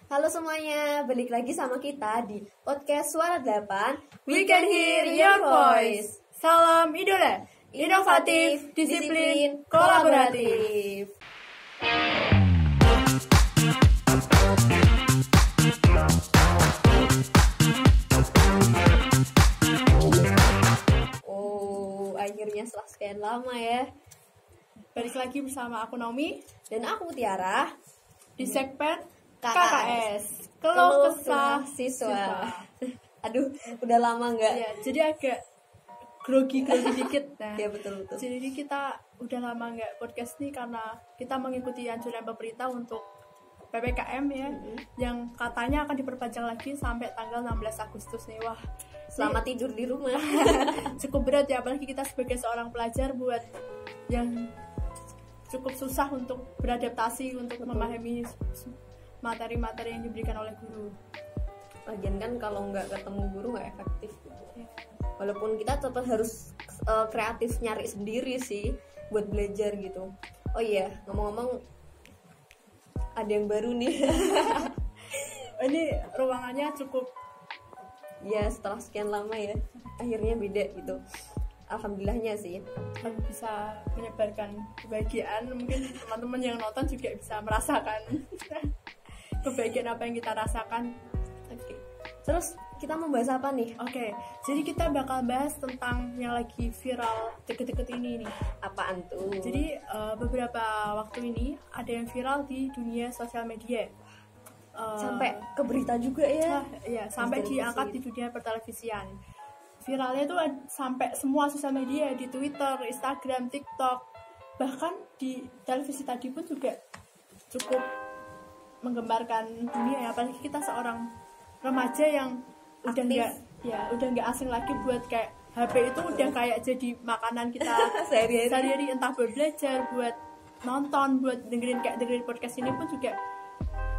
Halo semuanya, balik lagi sama kita di podcast Suara 8. We can hear your voice. Salam idola, inovatif, disiplin, kolaboratif. Oh, akhirnya setelah sekian lama ya. Balik lagi bersama aku Naomi Dan aku Tiara di segmen KKS, Keluh Kesah Siswa. Aduh, udah lama nggak? Ya, jadi agak grogi dikit. Nah, Ya betul. jadi kita udah lama nggak podcast nih karena kita mengikuti anjuran pemerintah untuk PPKM ya, yang katanya akan diperpanjang lagi sampai tanggal 16 Agustus nih. Wah, Selamat tidur di rumah. cukup berat ya, apalagi kita sebagai seorang pelajar buat yang cukup susah untuk beradaptasi, untuk memahami materi-materi yang diberikan oleh guru. Lagian kan kalau nggak ketemu guru nggak efektif. Walaupun kita tetap harus kreatif nyari sendiri sih buat belajar gitu. Oh iya, ngomong-ngomong ada yang baru nih. Ini ruangannya cukup Ya setelah sekian lama ya, akhirnya beda gitu. Alhamdulillahnya sih. bisa menyebarkan kebahagiaan. Mungkin teman-teman yang nonton juga bisa merasakan kebahagiaan apa yang kita rasakan. Oke. Terus kita mau bahas apa nih? Oke, jadi kita bakal bahas tentang yang lagi viral deket-deket ini nih. Apaan tuh? Jadi beberapa waktu ini ada yang viral di dunia sosial media. Sampai ke berita juga ya. Ya, sampai diangkat di dunia pertelevisian. Viralnya tuh sampai semua sosial media, di Twitter, Instagram, TikTok, bahkan di televisi tadi pun juga cukup menggembarkan dunia ya. Apalagi kita seorang remaja yang udah nggak asing lagi buat kayak HP itu udah kayak jadi makanan kita sehari-hari, entah buat belajar, buat nonton, buat dengerin podcast ini pun juga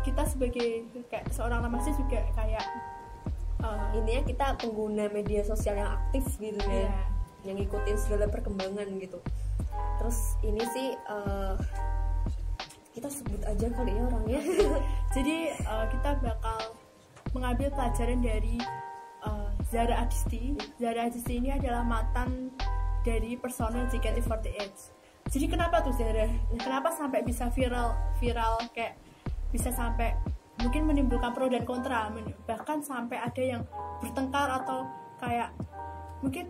kita sebagai kayak seorang remaja juga kayak Intinya kita pengguna media sosial yang aktif gitu ya, yang ngikutin segala perkembangan gitu. Terus ini sih kita sebut aja kali ya orangnya. Jadi kita bakal mengambil pelajaran dari Zara Adisti. Zara Adisti ini adalah mantan dari personel JKT48. Jadi kenapa tuh Zara? Kenapa sampai bisa viral kayak bisa sampai mungkin menimbulkan pro dan kontra, bahkan sampai ada yang bertengkar atau kayak mungkin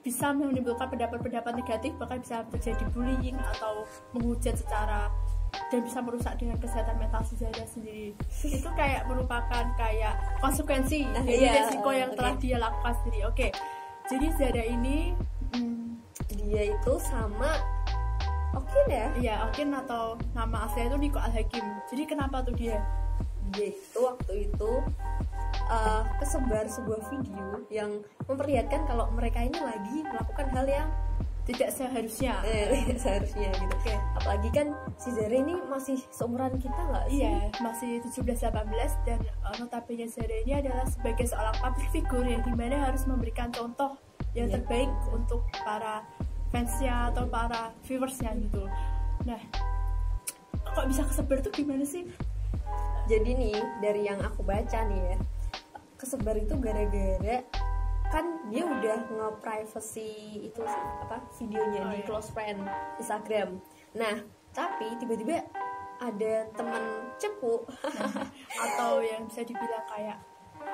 bisa menimbulkan pendapat-pendapat negatif, bahkan bisa terjadi bullying atau menghujat secara dan bisa merusak dengan kesehatan mental si Zara sendiri. Itu kayak merupakan kayak konsekuensi dari resiko yang telah dia lakukan sendiri. Oke. Jadi Zara ini dia itu sama Okin ya? Iya, Okin atau nama aslinya itu Niko Al-Hakim. Jadi kenapa tuh dia itu waktu itu kesebar sebuah video yang memperlihatkan kalau mereka ini lagi melakukan hal yang tidak seharusnya gitu. Okay. Apalagi kan si Zara ini masih seumuran kita nggak sih? Iya, masih 17-18 dan notabene Zara ini adalah sebagai seorang public figure yang dimana harus memberikan contoh yang terbaik untuk para fansnya atau para viewersnya gitu. Nah, kok bisa kesebar tuh gimana sih? Jadi nih dari yang aku baca nih ya, kesebar itu gara-gara kan dia udah nge-privacy itu videonya di close friend Instagram. Nah tapi tiba-tiba ada teman cepu atau yang bisa dibilang kayak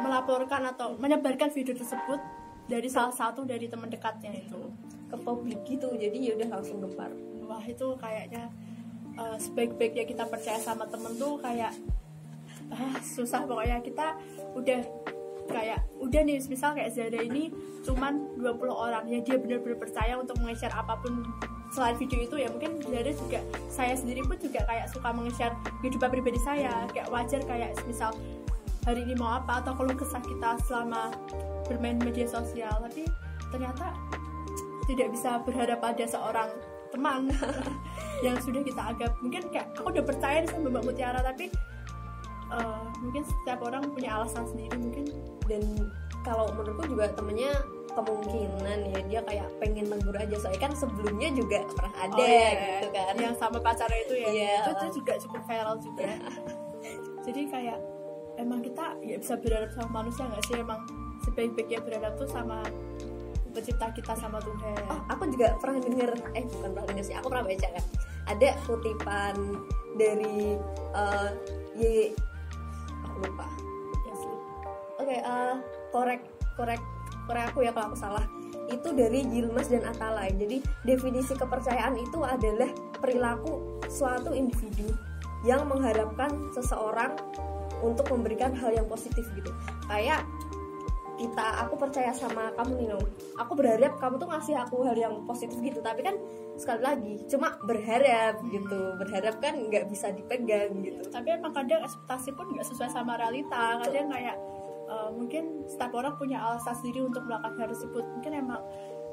melaporkan atau menyebarkan video tersebut dari salah satu dari teman dekatnya itu ke publik gitu. Jadi ya udah langsung gempar. Wah, itu kayaknya sebaik-baiknya kita percaya sama temen tuh kayak susah. Pokoknya kita udah nih, misal kayak Zara ini cuman 20 orang ya, dia benar-benar percaya untuk nge-share apapun selain video itu ya. Mungkin Zara juga, saya sendiri pun juga kayak suka nge-share kehidupan pribadi saya, kayak wajar kayak misal hari ini mau apa atau kalau kesah kita selama bermain media sosial. Tapi ternyata tidak bisa berharap pada seorang teman yang sudah kita anggap mungkin kayak aku udah percaya nih sama Mbak Mutiara, tapi mungkin setiap orang punya alasan sendiri mungkin. Dan kalau menurutku juga temennya kemungkinan ya dia kayak pengen menghibur aja, soalnya kan sebelumnya juga pernah ada gitu kan yang sama pacarnya itu ya. Iya. Itu juga cukup viral juga. Jadi kayak emang kita ya bisa beradab sama manusia nggak sih, emang sebaik-baiknya beradab tuh sama pencipta kita, sama Tuhan. Oh, aku juga pernah denger, bukan pernah denger sih, aku pernah baca kan. Ada kutipan dari aku lupa. Yes. Oke, korek aku ya kalau aku salah. Itu dari Yilmaz dan Atalay. Jadi definisi kepercayaan itu adalah perilaku suatu individu yang mengharapkan seseorang untuk memberikan hal yang positif gitu. Kayak aku percaya sama kamu Nino, aku berharap kamu tuh ngasih aku hal yang positif gitu. Tapi kan sekali lagi cuma berharap gitu, berharap kan nggak bisa dipegang gitu. Tapi emang kadang ekspektasi pun nggak sesuai sama realita. Kadang kayak mungkin setiap orang punya alasan sendiri untuk melakukan hal tersebut. Mungkin emang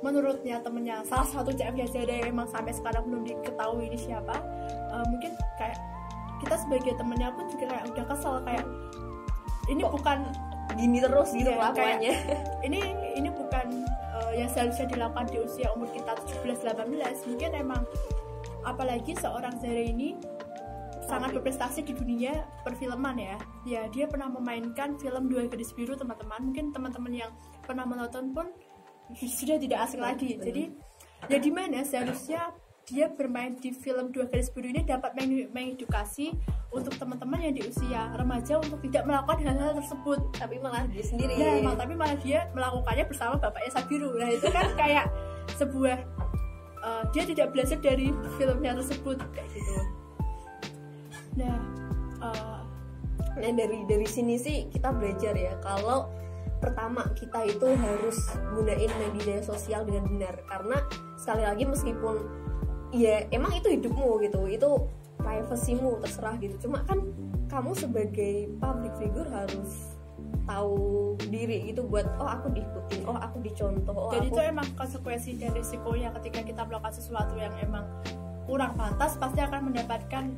menurutnya temennya salah satu CFJ yang emang sampai sekarang belum diketahui ini siapa, mungkin kayak kita sebagai temennya pun juga kayak udah kesel, kayak ini bukan gini terus gitu kelakuannya. Ini bukan yang seharusnya dilakukan di usia umur kita 17-18. Mungkin emang apalagi seorang Zara ini sangat berprestasi di dunia perfilman ya. Ya, dia pernah memainkan film Dua Gadis Biru, teman-teman. Mungkin teman-teman yang pernah menonton pun sudah tidak asing lagi. Jadi ya dimana seharusnya dia bermain di film Dua Gadis Biru ini dapat mengedukasi untuk teman-teman yang di usia remaja untuk tidak melakukan hal-hal tersebut, tapi malah dia sendiri. Tapi malah dia melakukannya bersama bapaknya Sabiru. Nah itu kan kayak sebuah dia tidak belajar dari filmnya tersebut kayak gitu. Nah dari sini sih kita belajar ya, kalau pertama kita itu harus gunain media sosial dengan benar. Karena sekali lagi meskipun ya emang itu hidupmu gitu, itu privasimu, terserah gitu. Cuma kan kamu sebagai public figure harus tahu diri gitu buat aku diikutin, aku dicontoh. Jadi itu emang konsekuensi dan risikonya ketika kita melakukan sesuatu yang emang kurang pantas, pasti akan mendapatkan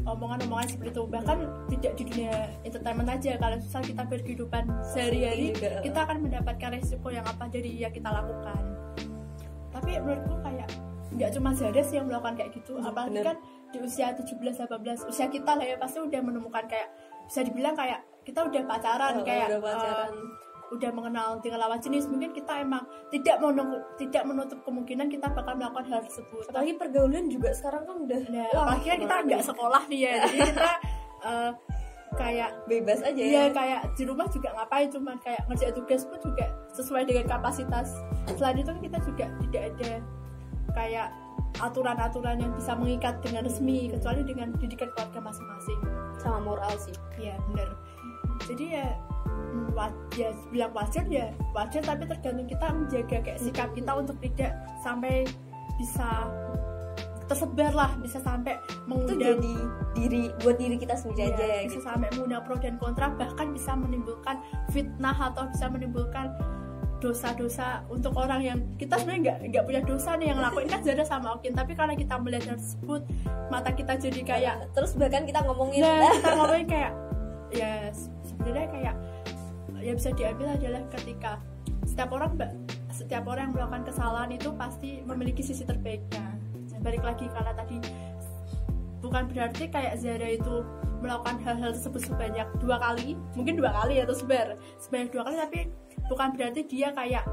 omongan-omongan seperti itu. Bahkan tidak di dunia entertainment aja, kalau misal kita berkehidupan sehari-hari kita akan mendapatkan risiko yang apa dari yang kita lakukan. Tapi menurutku kayak nggak cuma Zara sih yang melakukan kayak gitu, apalagi kan di usia 17-18, usia kita lah ya, pasti udah menemukan kayak bisa dibilang kayak kita udah pacaran, udah mengenal dengan lawan jenis. Mungkin kita emang tidak menutup kemungkinan kita bakal melakukan hal tersebut. Apalagi pergaulan juga sekarang kan udah apalagi kan kita nggak sekolah nih ya, jadi kita kayak bebas aja ya, kayak di rumah juga ngapain, cuman kayak ngerjain tugas pun juga sesuai dengan kapasitas. Selain itu kita juga tidak ada kayak aturan-aturan yang bisa mengikat dengan resmi, kecuali dengan didikan keluarga masing-masing sama moral sih. Iya benar. Jadi ya bilang wajar ya wajar, tapi tergantung kita menjaga kayak sikap kita untuk tidak sampai bisa tersebar lah, bisa sampai mengundang itu jadi buat diri kita sendiri aja bisa gitu. Sampai mengundang pro dan kontra, bahkan bisa menimbulkan fitnah atau bisa menimbulkan dosa-dosa untuk orang yang kita sebenarnya nggak punya dosa nih yang ngelakuin kan Zara sama Okin, tapi karena kita melihat hal tersebut mata kita jadi kayak terus bahkan kita ngomongin kayak ya sebenarnya kayak ya bisa diambil adalah ketika setiap orang yang melakukan kesalahan itu pasti memiliki sisi terbaiknya. Balik lagi, karena tadi bukan berarti kayak Zara itu melakukan hal-hal tersebut sebanyak 2 kali, mungkin 2 kali atau sebanyak 2 kali, tapi bukan berarti dia kayak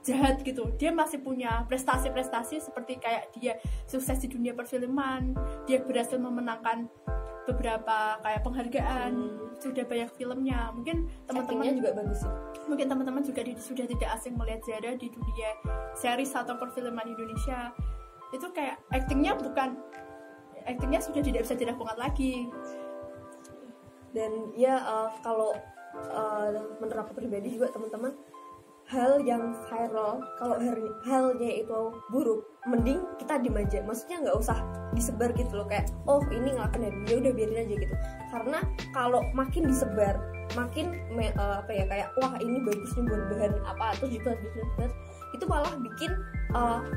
jahat gitu. Dia masih punya prestasi-prestasi seperti kayak dia sukses di dunia perfilman, dia berhasil memenangkan beberapa kayak penghargaan, sudah banyak filmnya. Mungkin teman-teman juga bagus sih. Mungkin teman-teman juga sudah tidak asing melihat Zara di dunia series atau perfilman Indonesia. Itu kayak aktingnya sudah tidak bisa dilakukan lagi. Dan ya kalau menurut aku pribadi juga teman-teman, hal yang viral kalau halnya itu buruk, mending kita diem aja. Maksudnya nggak usah disebar gitu loh, kayak ini ngelakuin ya udah biarin aja gitu. Karena kalau makin disebar, makin kayak wah ini bagus nih buat bahan apa, terus dibuat itu malah bikin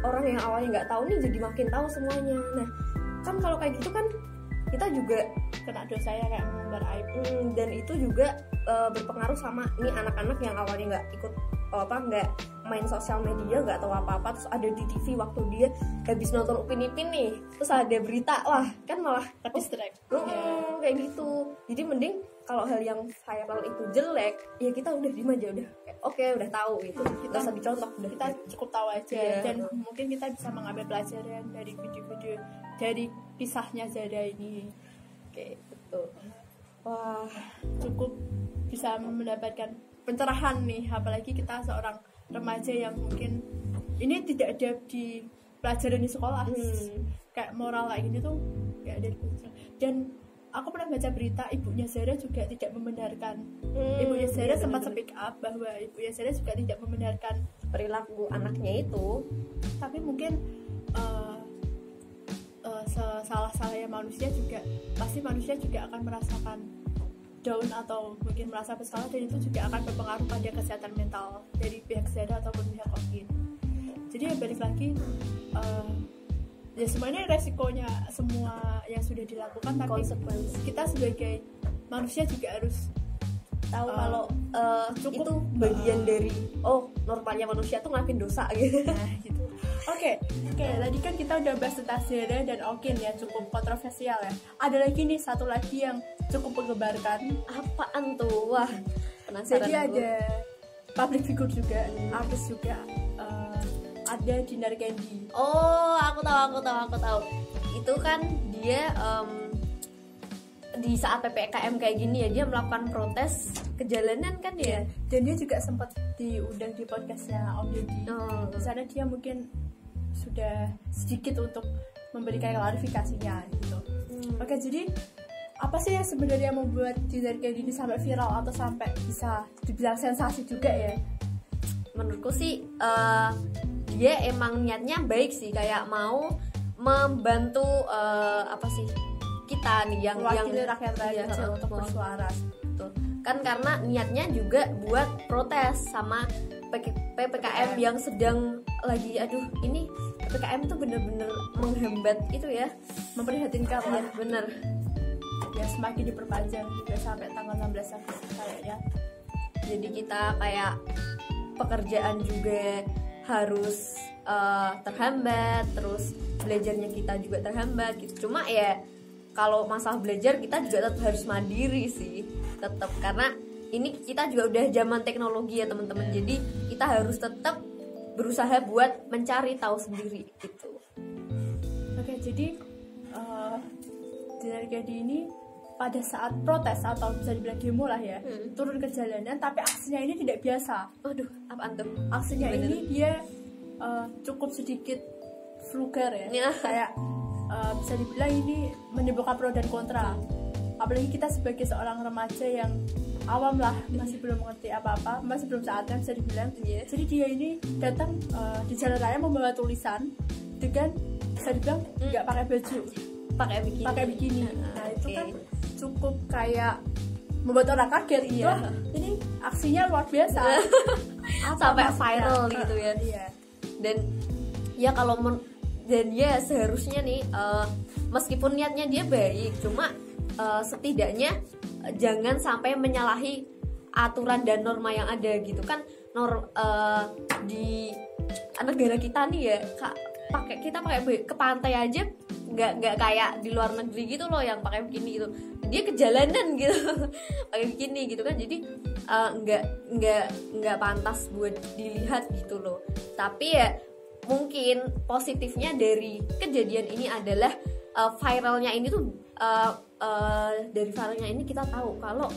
orang yang awalnya nggak tahu nih jadi makin tahu semuanya. Nah kan kalau kayak gitu kan kita juga kena dosanya kayak mengumbar aib. Dan itu juga berpengaruh sama nih anak-anak yang awalnya nggak ikut nggak main sosial media nggak tahu apa-apa, terus ada di TV waktu dia habis nonton Upin Ipin nih, terus ada berita, wah kan malah distract. Kayak gitu. Jadi mending kalau hal yang viral itu jelek, ya kita udah diem aja, udah oke, udah tahu gitu, kita usah dicontoh, udah kita cukup tahu aja. Dan mungkin kita bisa mengambil pelajaran dari video-video dari kisahnya Zara ini. Oke, betul. Wah, cukup bisa mendapatkan pencerahan nih, apalagi kita seorang remaja yang mungkin ini tidak ada di pelajaran di sekolah. Kayak moral kayak gini tuh gak ada di pelajaran. Dan aku pernah baca berita ibunya Zara juga tidak membenarkan. Ibunya Zara sempat speak up bahwa ibunya Zara juga tidak membenarkan perilaku anaknya itu. Tapi mungkin salah-salahnya manusia juga, pasti manusia juga akan merasakan down atau mungkin merasa bersalah, dan itu juga akan berpengaruh pada kesehatan mental dari pihak Zara ataupun pihak Okin. Jadi ya balik lagi, ya semuanya resikonya semua yang sudah dilakukan, tapi konsekuensi kita sebagai manusia juga harus tahu kalau cukup itu bagian dari normalnya manusia tuh ngelakuin dosa gitu. Nah gitu. Oke, tadi kan kita udah bahas tentang Zara dan Okin ya, cukup kontroversial ya. Ada lagi nih, satu lagi yang cukup menggembarkan. Apaan tuh? Wah, penasaran. Jadi ada public figure juga, artis juga, ada Dinar Candy. Oh, aku tahu. Itu kan dia di saat PPKM kayak gini ya, dia melakukan protes ke jalanan kan ya. Dan dia juga sempat diundang di podcastnya Om Deddy. Di sana dia mungkin sudah sedikit untuk memberikan klarifikasinya gitu. Oke, jadi apa sih yang sebenarnya membuat Dinar Candy ini sampai viral atau sampai bisa dibilang sensasi juga ya? Menurutku sih dia emang niatnya baik sih, kayak mau membantu kita nih yang rakyat kecil untuk bersuara gitu. Kan karena niatnya juga buat protes sama PPKM yang sedang lagi, ini PPKM tuh bener-bener menghambat itu ya, memprihatinkan ya, bener ya, semakin diperpanjang juga sampai tanggal 16 Agustus kayaknya. Jadi kita kayak pekerjaan juga harus terhambat, terus belajarnya kita juga terhambat gitu. Cuma ya kalau masalah belajar kita juga tetap harus mandiri sih, tetap, karena ini kita juga udah zaman teknologi ya teman-teman. Jadi kita harus tetap berusaha buat mencari tahu sendiri gitu. Oke, jadi Dinar Candy ini pada saat protes atau bisa dibilang demo lah ya, turun ke jalanan, tapi aksinya ini tidak biasa. Waduh, apaan tuh? Aksinya ini dia cukup sedikit vulgar ya. Kayak bisa dibilang ini menimbulkan pro dan kontra. Apalagi kita sebagai seorang remaja yang awam lah, masih belum mengerti apa-apa, masih belum saatnya bisa dibilang. Jadi dia ini datang di jalan raya membawa tulisan dengan bisa dibilang nggak pakai baju, pakai bikini. Nah itu kan cukup kayak membuat orang kaget. Wah, ini aksinya luar biasa. Sampai viral gitu ya. Dan ya dan ya seharusnya nih meskipun niatnya dia baik, cuma setidaknya jangan sampai menyalahi aturan dan norma yang ada gitu kan. Di negara kita nih ya, kita pakai ke pantai aja nggak kayak di luar negeri gitu loh yang pakai bikini gitu. Dia ke jalanan gitu pakai bikini gitu kan. Jadi nggak pantas buat dilihat gitu loh. Tapi ya mungkin positifnya dari kejadian ini adalah viralnya ini tuh dari viralnya ini kita tahu kalau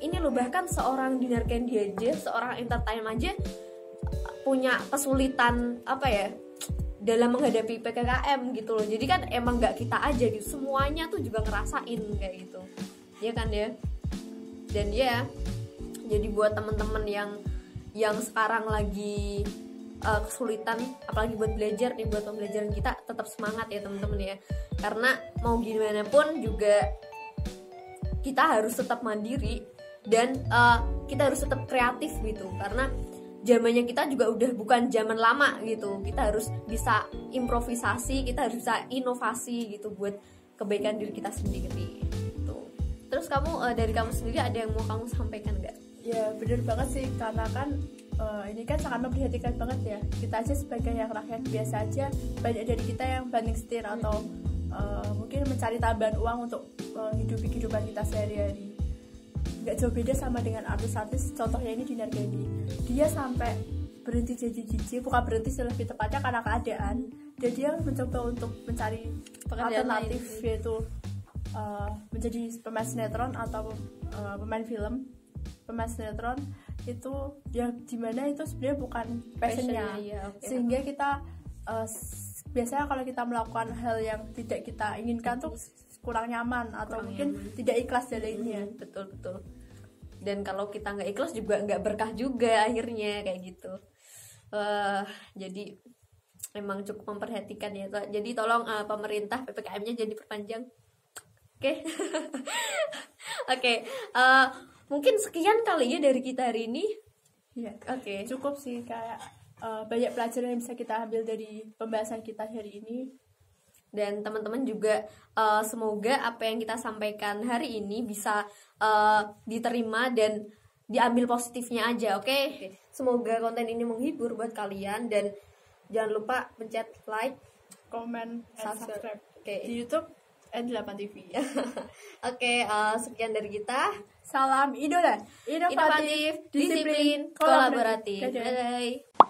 ini loh, bahkan seorang Dinar Candy aja, seorang entertainment aja punya kesulitan dalam menghadapi PPKM gitu loh. Jadi kan emang nggak kita aja gitu, semuanya tuh juga ngerasain kayak gitu ya kan ya. Dan ya jadi buat temen-temen yang sekarang lagi kesulitan apalagi buat belajar nih, buat pembelajaran kita, tetap semangat ya teman-teman ya, karena mau gimana pun juga kita harus tetap mandiri dan kita harus tetap kreatif gitu, karena zamannya kita juga udah bukan zaman lama gitu. Kita harus bisa improvisasi, kita harus bisa inovasi gitu buat kebaikan diri kita sendiri gitu. Terus kamu dari kamu sendiri ada yang mau kamu sampaikan nggak? Ya bener banget sih, karena kan ini kan sangat memperhatikan banget ya. Kita aja sebagai yang rakyat biasa aja, banyak dari kita yang banding setir atau mungkin mencari tambahan uang untuk hidupi kehidupan kita sehari-hari. Nggak jauh beda sama dengan artis-artis, contohnya ini Dinar Candy. Dia sampai berhenti jadi DJ, bukan berhenti sih, lebih tepatnya karena keadaan, dan dia mencoba untuk mencari alternatif, yaitu menjadi pemain sinetron atau pemain film. Pemain sinetron itu ya dimana itu sebenarnya bukan passionnya, ya, okay. Sehingga kita biasanya kalau kita melakukan hal yang tidak kita inginkan tuh kurang nyaman atau mungkin tidak ikhlas jadinya. Betul. Dan kalau kita nggak ikhlas juga nggak berkah juga akhirnya kayak gitu. Jadi memang cukup memperhatikan ya. Jadi tolong pemerintah PPKM-nya jadi perpanjang. Oke. Oke. Mungkin sekian kali ya dari kita hari ini. Ya, oke. Cukup sih, kayak banyak pelajaran yang bisa kita ambil dari pembahasan kita hari ini. Dan teman-teman juga semoga apa yang kita sampaikan hari ini bisa diterima dan diambil positifnya aja, oke? Semoga konten ini menghibur buat kalian, dan jangan lupa pencet like, comment, and subscribe di Okay. YouTube N8 TV. Oke, sekian dari kita. Salam idola, inovatif, Disiplin, kolaboratif. Bye.